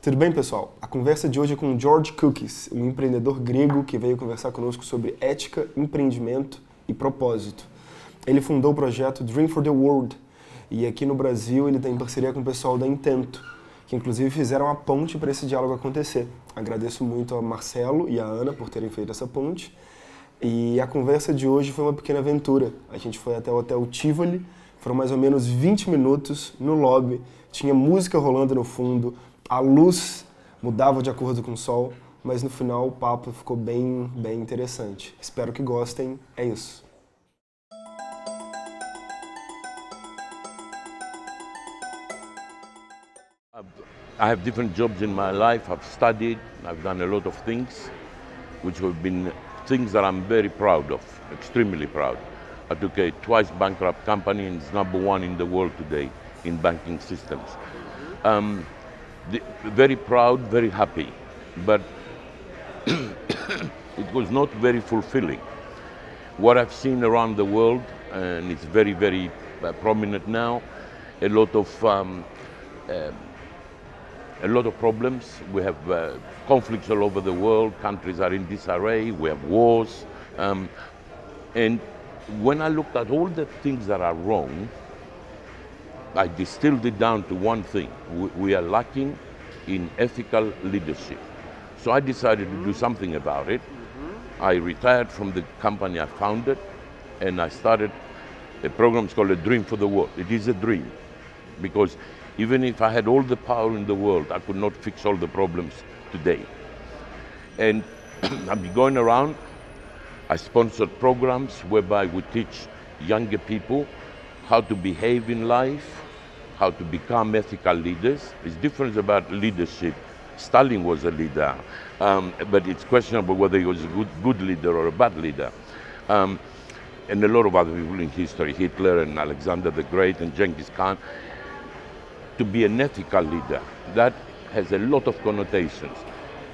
Tudo bem, pessoal? A conversa de hoje é com George Coukis, um empreendedor grego que veio conversar conosco sobre ética, empreendimento e propósito. Ele fundou o projeto Dream for the World e aqui no Brasil ele tem parceria com o pessoal da Intento, que inclusive fizeram a ponte para esse diálogo acontecer. Agradeço muito a Marcelo e a Ana por terem feito essa ponte. E a conversa de hoje foi uma pequena aventura. A gente foi até o Hotel Tivoli, foram mais ou menos 20 minutos no lobby, tinha música rolando no fundo, a luz mudava de acordo com o sol, mas no final o papo ficou bem interessante. Espero que gostem, é isso. I have different jobs in my life. I've studied, I've done a lot of things, which have been things that I'm very proud of, extremely proud. I took a twice bankrupt company and it's #1 in the world today in banking systems. Very proud, very happy, but it was not very fulfilling. What I've seen around the world, and it's very prominent now, a lot of problems. We have conflicts all over the world. Countries are in disarray. We have wars. And when I looked at all the things that are wrong, I distilled it down to one thing. We are lacking in ethical leadership. So I decided to do something about it. I retired from the company I founded, and I started a program called A Dream for the World. It is a dream, because even if I had all the power in the world, I could not fix all the problems today. And I've been going around. I sponsored programs whereby we teach younger people how to behave in life, how to become ethical leaders. It's different about leadership. Stalin was a leader, but it's questionable whether he was a good leader or a bad leader. And a lot of other people in history, Hitler and Alexander the Great and Genghis Khan. To be an ethical leader, that has a lot of connotations,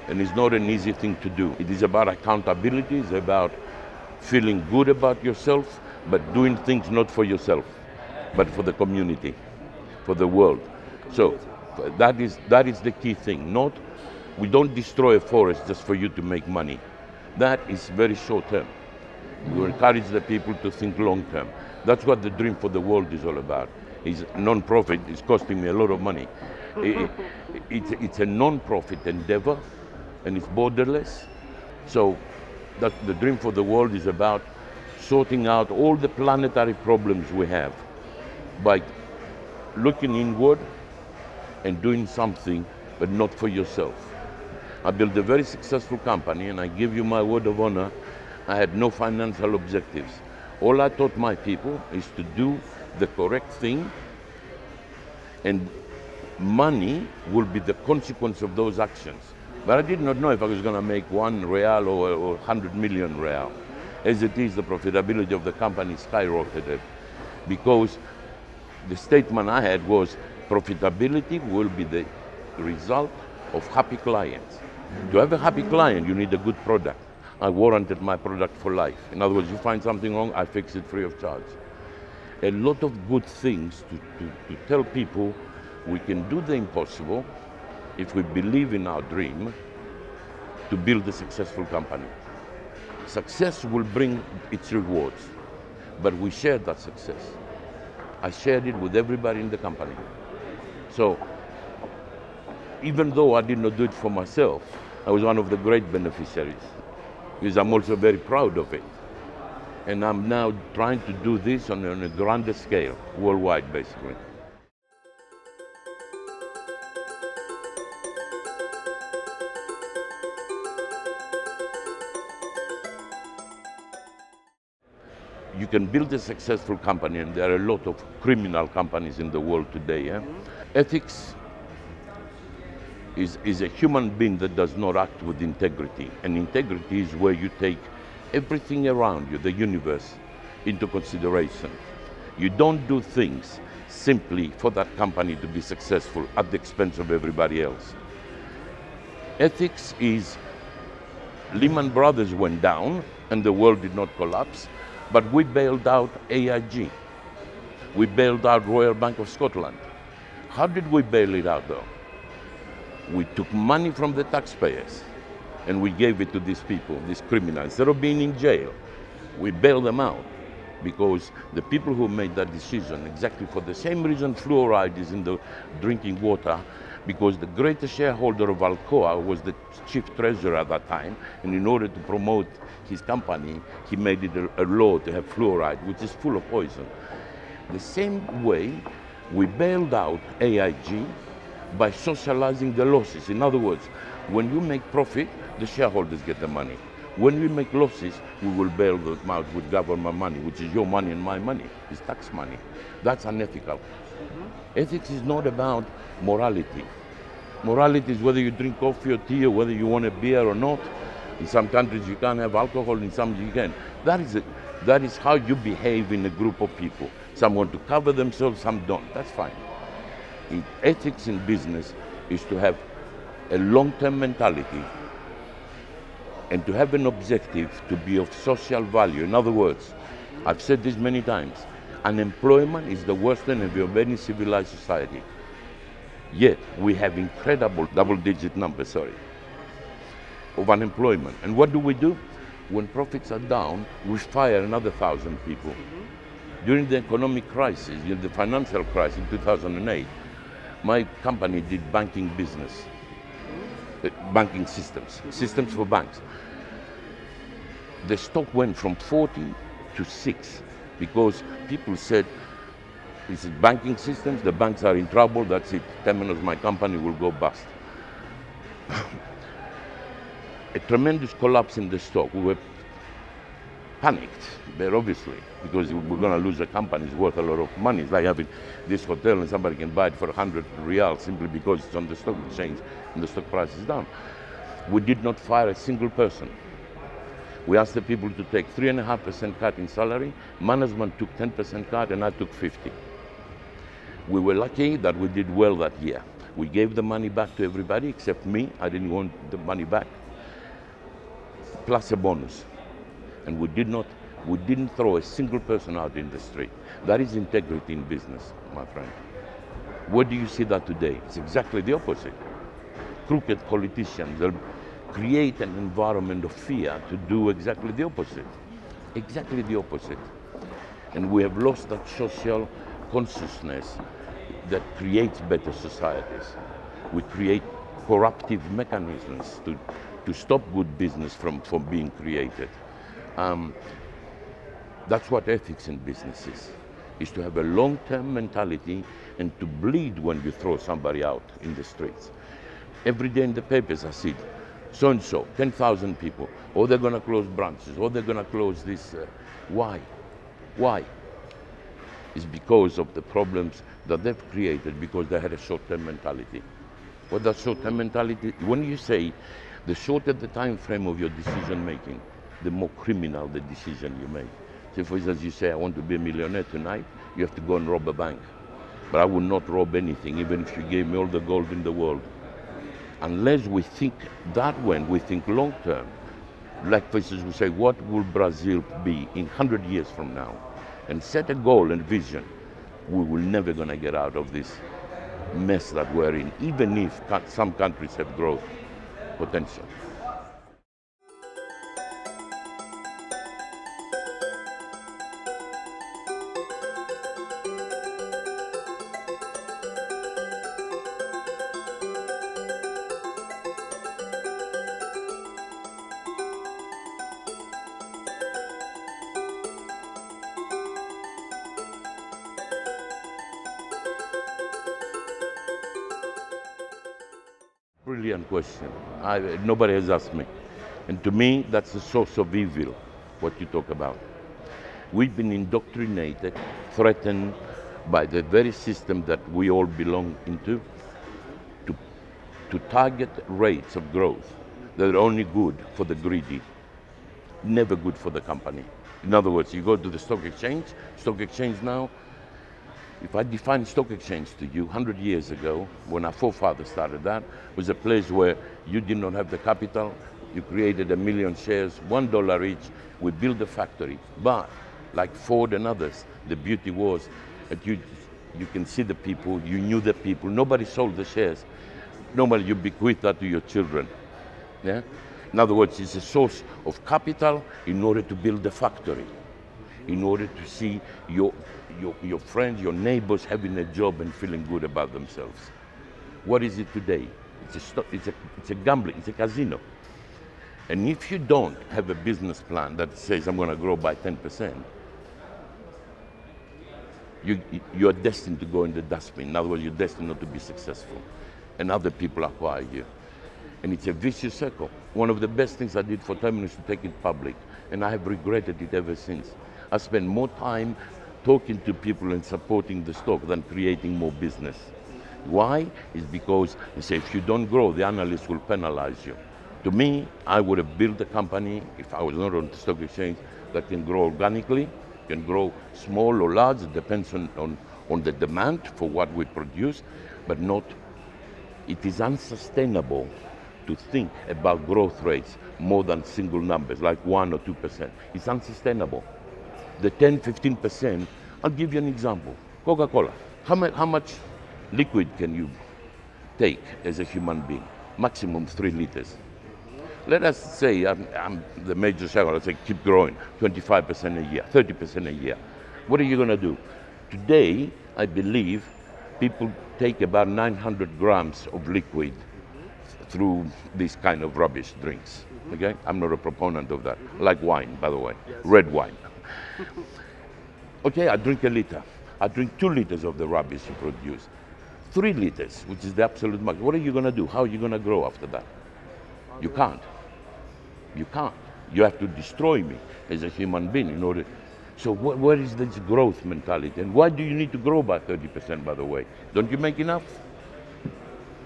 and it's not an easy thing to do. It is about accountability, it's about feeling good about yourself, but doing things not for yourself, but for the community, for the world. So that is the key thing. We don't destroy a forest just for you to make money. That is very short term. We encourage the people to think long term. That's what the Dream for the World is all about. It's non-profit. It's costing me a lot of money. It's a non-profit endeavor, and it's borderless. So the Dream for the World is about sorting out all the planetary problems we have by looking inward and doing something, but not for yourself. I built a very successful company, and I give you my word of honor, I had no financial objectives. All I taught my people is to do the correct thing, and money will be the consequence of those actions. But I did not know if I was going to make 1 real or 100 million real. As it is, the profitability of the company skyrocketed, because the statement I had was profitability will be the result of happy clients. To have a happy client, you need a good product. I warranted my product for life. In other words, you find something wrong, I fix it free of charge. A lot of good things to tell people we can do the impossible if we believe in our dream to build a successful company. Success will bring its rewards, but we share that success. I shared it with everybody in the company. So even though I did not do it for myself, I was one of the great beneficiaries, because I'm also very proud of it. And I'm now trying to do this on a grander scale, worldwide, basically. You can build a successful company, and there are a lot of criminal companies in the world today. Ethics is a human being that does not act with integrity. And integrity is where you take everything around you, the universe, into consideration. You don't do things simply for that company to be successful at the expense of everybody else. Ethics is, Lehman Brothers went down and the world did not collapse, but we bailed out AIG. We bailed out Royal Bank of Scotland. How did we bail it out though? We took money from the taxpayers and we gave it to these people, these criminals. Instead of being in jail, we bailed them out because the people who made that decision, exactly for the same reason fluoride is in the drinking water, because the greatest shareholder of Alcoa was the chief treasurer at that time, and in order to promote his company, he made it a law to have fluoride, which is full of poison. The same way, we bailed out AIG by socializing the losses. In other words, when you make profit, the shareholders get the money. When we make losses, we will bail them out with government money, which is your money and my money. It's tax money. That's unethical. Ethics is not about morality. Morality is whether you drink coffee or tea or whether you want a beer or not. In some countries you can't have alcohol, in some you can. That is how you behave in a group of people. Some want to cover themselves, some don't. That's fine. Ethics in business is to have a long-term mentality and to have an objective to be of social value. In other words, I've said this many times, unemployment is the worst enemy of any civilized society. Yet we have incredible double-digit numbers, of unemployment. And what do? When profits are down, we fire another 1,000 people. During the economic crisis, the financial crisis in 2008, my company did banking business, banking systems for banks. The stock went from 40 to 6 because people said, this is banking systems, the banks are in trouble, that's it. Temenos, my company, will go bust. A tremendous collapse in the stock. We were panicked, very obviously, because we're going to lose a company. It's worth a lot of money. It's like having this hotel and somebody can buy it for 100 riyals simply because it's on the stock exchange and the stock price is down. We did not fire a single person. We asked the people to take 3.5% cut in salary. Management took 10% cut and I took 50. We were lucky that we did well that year. We gave the money back to everybody except me. I didn't want the money back, plus a bonus. And we didn't throw a single person out in the street. That is integrity in business, my friend. Where do you see that today? It's exactly the opposite. Crooked politicians, they'll create an environment of fear to do exactly the opposite. Exactly the opposite. And we have lost that social consciousness that creates better societies. We create corruptive mechanisms to stop good business from being created. That's what ethics in business is to have a long-term mentality and to bleed when you throw somebody out in the streets. Every day in the papers I see, so-and-so, 10,000 people, or they're going to close branches, or they're going to close this. Why? Why? It's because of the problems that they've created because they had a short-term mentality. What that short-term mentality, when you say the shorter the time frame of your decision making, the more criminal the decision you make. So for instance, you say, I want to be a millionaire tonight, you have to go and rob a bank. But I will not rob anything, even if you gave me all the gold in the world. Unless we think that way, we think long term. Like for instance, we say, what will Brazil be in 100 years from now? And set a goal and vision. We will never gonna get out of this mess that we're in, even if some countries have growth potential. Brilliant question. Nobody has asked me. And to me, that's the source of evil, what you talk about. We've been indoctrinated, threatened by the very system that we all belong into to target rates of growth that are only good for the greedy, never good for the company. In other words, you go to the stock exchange now, if I define stock exchange to you 100 years ago, when our forefathers started that, was a place where you did not have the capital, you created 1 million shares, $1 each, we built a factory. But like Ford and others, the beauty was that you can see the people, you knew the people, nobody sold the shares. normally you bequeath that to your children. Yeah? In other words, it's a source of capital in order to build a factory, in order to see your friends, your neighbors having a job and feeling good about themselves. What is it today? It's a gambling, it's a casino. And if you don't have a business plan that says I'm going to grow by 10%, you're destined to go in the dustbin. In other words, you're destined not to be successful. And other people acquire you. And it's a vicious circle. One of the best things I did for Terminus is to take it public. And I have regretted it ever since. I spent more time talking to people and supporting the stock than creating more business. Why? It's because they say if you don't grow, the analysts will penalize you. To me, I would have built a company, if I was not on the stock exchange, that can grow organically, can grow small or large, it depends on the demand for what we produce, but not, it is unsustainable to think about growth rates more than single numbers, like 1 or 2%. It's unsustainable. The 10, 15%, I'll give you an example. Coca-Cola, how much liquid can you take as a human being? Maximum 3 liters. Let us say I'm the major shareholder, let's say keep growing, 25% a year, 30% a year. What are you going to do? Today, I believe people take about 900 grams of liquid through these kind of rubbish drinks, okay? I'm not a proponent of that. I like wine, by the way, red wine. Okay, I drink a liter. I drink 2 liters of the rubbish you produce. 3 liters, which is the absolute max. What are you going to do? How are you going to grow after that? You can't. You can't. You have to destroy me as a human being in order. So where is this growth mentality? And why do you need to grow by 30%, by the way? Don't you make enough?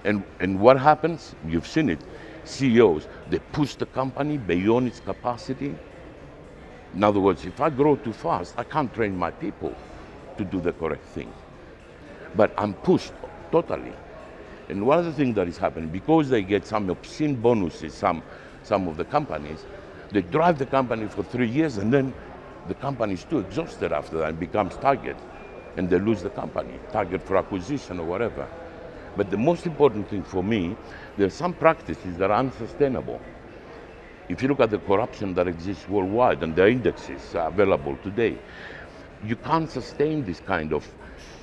And what happens? You've seen it. CEOs, they push the company beyond its capacity. In other words, if I grow too fast, I can't train my people to do the correct thing. But I'm pushed totally. And one of the things that is happening, because they get some obscene bonuses, some of the companies, they drive the company for 3 years and then the company is too exhausted after that and becomes target. And they lose the company, target for acquisition or whatever. But the most important thing for me, there are some practices that are unsustainable. If you look at the corruption that exists worldwide, and the indexes are available today, you can't sustain this kind of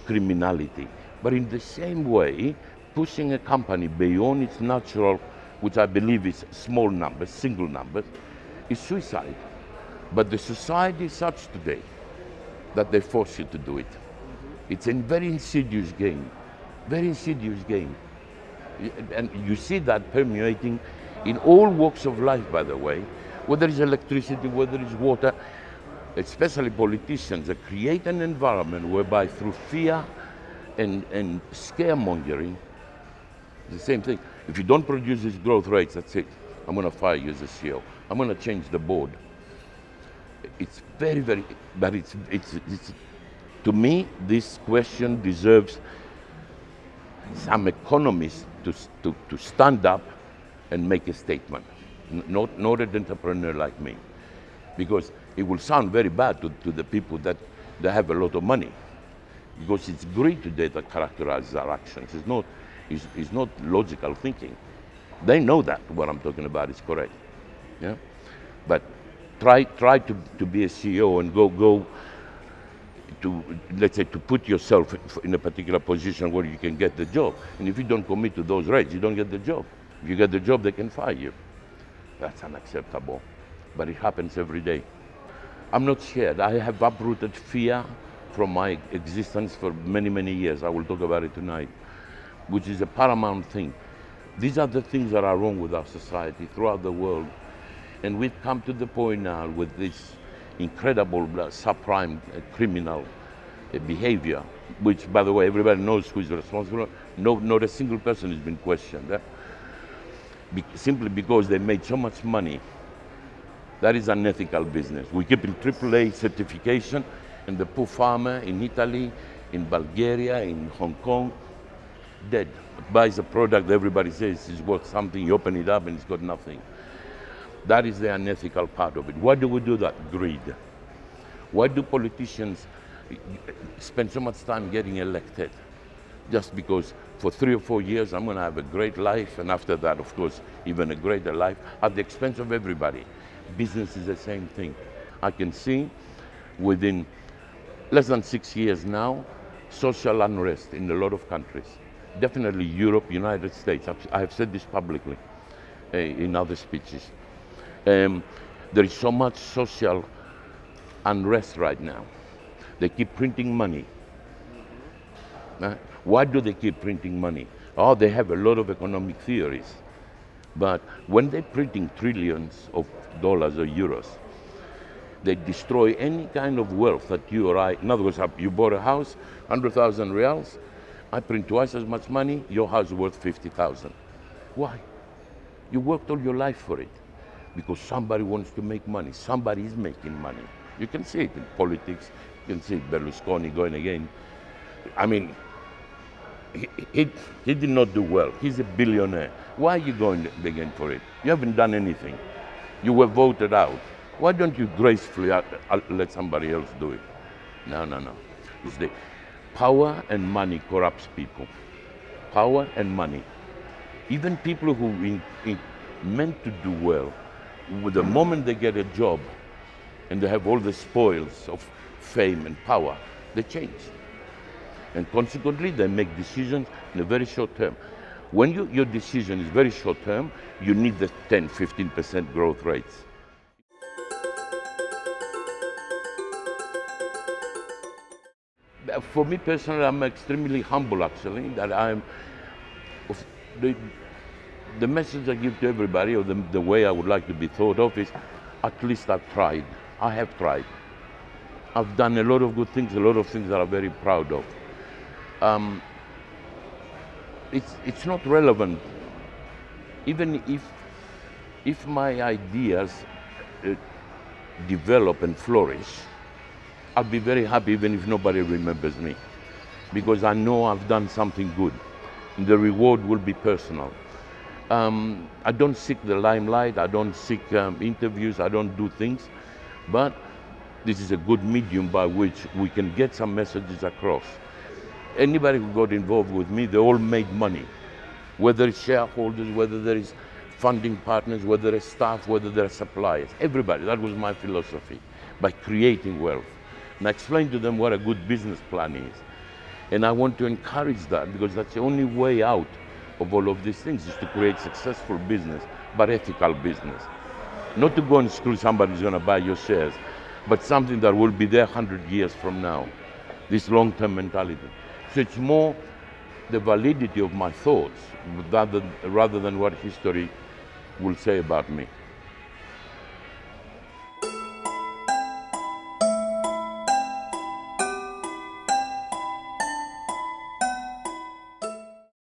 criminality. But in the same way, pushing a company beyond its natural, which I believe is small numbers, single numbers, is suicide. But the society is such today that they force you to do it. It's a very insidious game, very insidious game. And you see that permeating in all walks of life, by the way, whether it's electricity, whether it's water, especially politicians, that create an environment whereby through fear and scaremongering, the same thing. If you don't produce these growth rates, that's it. I'm going to fire you as a CEO. I'm going to change the board. It's very, very, but it's to me, this question deserves some economist to stand up and make a statement, not an entrepreneur like me. Because it will sound very bad to the people that they have a lot of money. Because it's greed today that characterizes our actions. It's not logical thinking. They know that what I'm talking about is correct. Yeah? But try to be a CEO and go to, let's say, to put yourself in a particular position where you can get the job. And if you don't commit to those rates, you don't get the job. If you get the job, they can fire you. That's unacceptable. But it happens every day. I'm not scared. I have uprooted fear from my existence for many, many years. I will talk about it tonight, which is a paramount thing. These are the things that are wrong with our society throughout the world. And we've come to the point now with this incredible subprime criminal behavior, which, by the way, everybody knows who is responsible. No, not a single person has been questioned. Simply because they made so much money. That is unethical business. We keep in AAA certification, and the poor farmer in Italy, in Bulgaria, in Hong Kong, dead. Buys a product everybody says is worth something, you open it up and it's got nothing. That is the unethical part of it. Why do we do that? Greed. Why do politicians spend so much time getting elected? Just because for 3 or 4 years, I'm going to have a great life, and after that, of course, even a greater life, at the expense of everybody. Business is the same thing. I can see within less than 6 years now, social unrest in a lot of countries. Definitely Europe, United States. I have said this publicly in other speeches. There is so much social unrest right now. They keep printing money. Why do they keep printing money? Oh, they have a lot of economic theories. But when they're printing trillions of dollars or euros, they destroy any kind of wealth that you or I, in other words, you bought a house, 100,000 reals, I print twice as much money, your house is worth 50,000. Why? You worked all your life for it. Because somebody wants to make money. Somebody is making money. You can see it in politics. You can see Berlusconi going again. I mean, he did not do well. He's a billionaire. Why are you going again for it? You haven't done anything. You were voted out. Why don't you gracefully let somebody else do it? No, no, no. It's the power and money corrupts people. Power and money. Even people who meant to do well, with the moment they get a job and they have all the spoils of fame and power, they change. And consequently, they make decisions in a very short term. When your decision is very short term, you need the 10, 15% growth rates. For me personally, I'm extremely humble actually, that the message I give to everybody, or the way I would like to be thought of, is at least I've tried. I have tried. I've done a lot of good things, a lot of things that I'm very proud of. It's not relevant. Even if my ideas develop and flourish, I'll be very happy even if nobody remembers me, because I know I've done something good. And the reward will be personal. I don't seek the limelight, I don't seek interviews, I don't do things, but this is a good medium by which we can get some messages across. Anybody who got involved with me, they all made money. Whether it's shareholders, whether there is funding partners, whether it's staff, whether there are suppliers. Everybody, that was my philosophy, by creating wealth. And I explained to them what a good business plan is. And I want to encourage that, because that's the only way out of all of these things, is to create successful business, but ethical business. Not to go and screw somebody who's going to buy your shares, but something that will be there 100 years from now. This long-term mentality. So it's more the validity of my thoughts rather than what history will say about me.